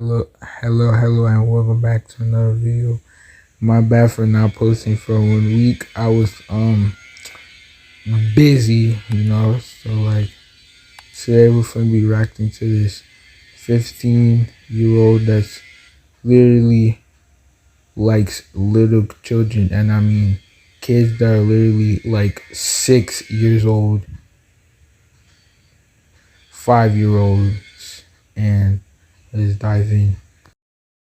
Hello, and welcome back to another video. My bad for not posting for 1 week. I was busy, so like today we're gonna be reacting to this 15-year-old that's literally likes little children, and I mean kids that are literally like 6 years old, 5-year-olds, and let's dive in.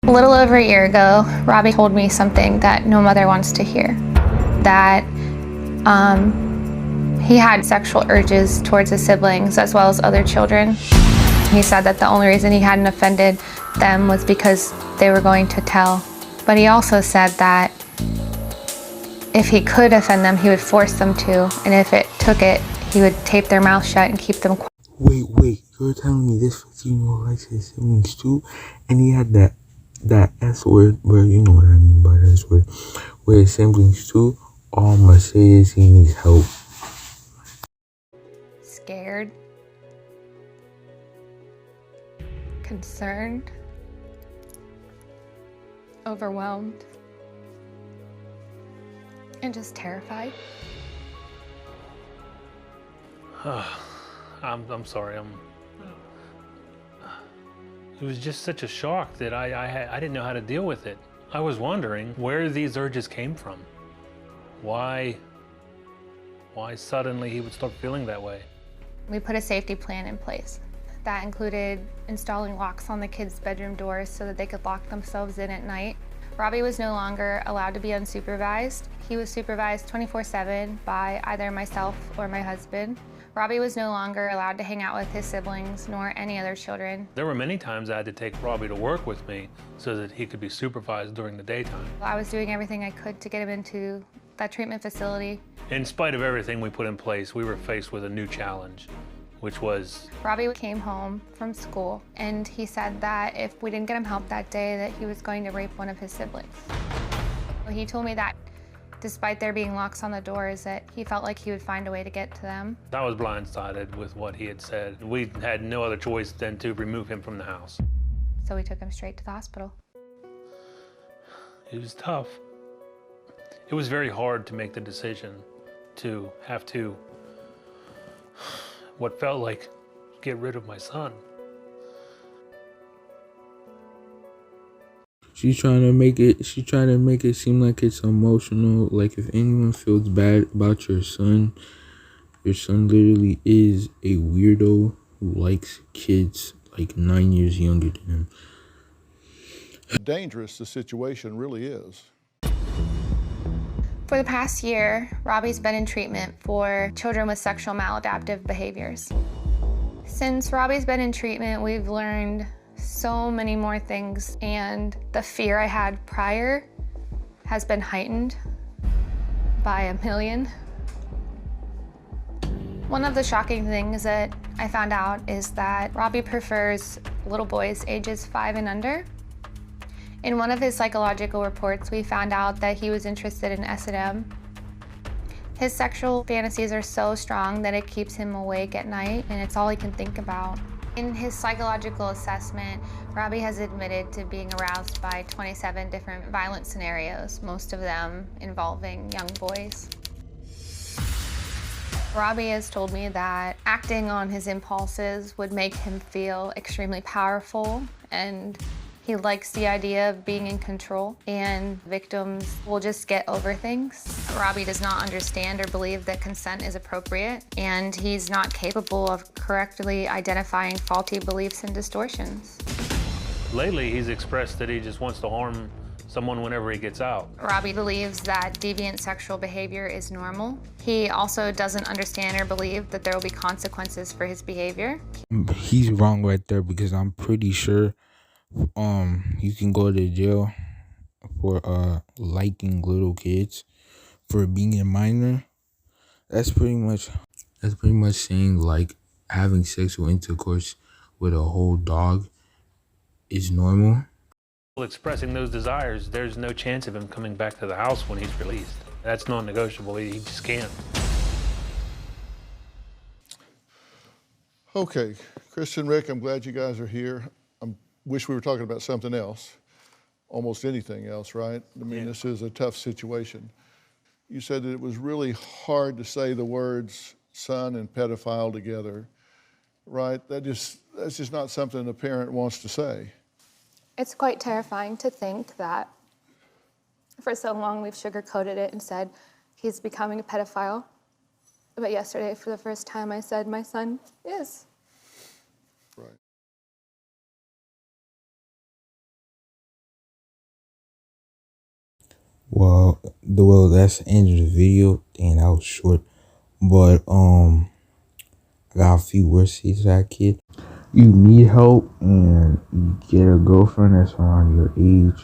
A little over a year ago, Robbie told me something that no mother wants to hear. That he had sexual urges towards his siblings as well as other children. He said that the only reason he hadn't offended them was because they were going to tell. But he also said that if he could offend them, he would force them to, and if it took it, he would tape their mouth shut and keep them quiet. Wait, you're telling me this 15-year-old likes his siblings too? And he had that S word, where you know what I mean by that S word, with his siblings too? All I'm gonna say is he needs help. Scared, concerned, overwhelmed, and just terrified. I'm sorry. It was just such a shock that I didn't know how to deal with it. I was wondering where these urges came from. Why suddenly he would start feeling that way. We put a safety plan in place. That included installing locks on the kids' bedroom doors so that they could lock themselves in at night. Robbie was no longer allowed to be unsupervised. He was supervised 24/7 by either myself or my husband. Robbie was no longer allowed to hang out with his siblings nor any other children. There were many times I had to take Robbie to work with me so that he could be supervised during the daytime. I was doing everything I could to get him into that treatment facility. In spite of everything we put in place, we were faced with a new challenge, which was... Robbie came home from school and he said that if we didn't get him help that day, that he was going to rape one of his siblings. He told me that despite there being locks on the doors, that he felt like he would find a way to get to them. I was blindsided with what he had said. We had no other choice than to remove him from the house. So we took him straight to the hospital. It was tough. It was very hard to make the decision to have to, what felt like, get rid of my son. She's trying to make it seem like it's emotional. Like if anyone feels bad about your son literally is a weirdo who likes kids like 9 years younger than him. Dangerous the situation really is. For the past year, Robbie's been in treatment for children with sexual maladaptive behaviors. Since Robbie's been in treatment, we've learned so many more things, and the fear I had prior has been heightened by a million. One of the shocking things that I found out is that Robbie prefers little boys ages 5 and under. In one of his psychological reports, we found out that he was interested in S&M. His sexual fantasies are so strong that it keeps him awake at night, and it's all he can think about. In his psychological assessment, Robbie has admitted to being aroused by 27 different violent scenarios, most of them involving young boys. Robbie has told me that acting on his impulses would make him feel extremely powerful, and he likes the idea of being in control, and victims will just get over things. Robbie does not understand or believe that consent is appropriate, and he's not capable of correctly identifying faulty beliefs and distortions. Lately, he's expressed that he just wants to harm someone whenever he gets out. Robbie believes that deviant sexual behavior is normal. He also doesn't understand or believe that there will be consequences for his behavior. He's wrong right there, because I'm pretty sure you can go to jail for liking little kids for being a minor. That's pretty much saying like having sexual intercourse with a whole dog is normal. Expressing those desires, there's no chance of him coming back to the house when he's released. That's non-negotiable. He just can't. Okay, Christian, Rick, I'm glad you guys are here. I'm wish we were talking about something else, almost anything else, right? I mean, this is a tough situation. You said that it was really hard to say the words son and pedophile together, right? That's just not something a parent wants to say. It's quite terrifying to think that for so long we've sugarcoated it and said he's becoming a pedophile. But yesterday, for the first time, I said my son is. Right. Well, that's the end of the video. Dang, that was short. But I got a few words to say to that kid. You need help and you get a girlfriend that's around your age.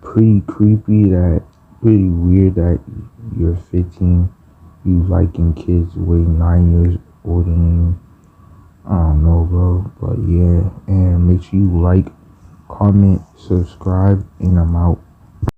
Pretty creepy pretty weird that you're 15. You liking kids way 9 years older than you. I don't know, bro. But yeah, and make sure you like, comment, subscribe, and I'm out.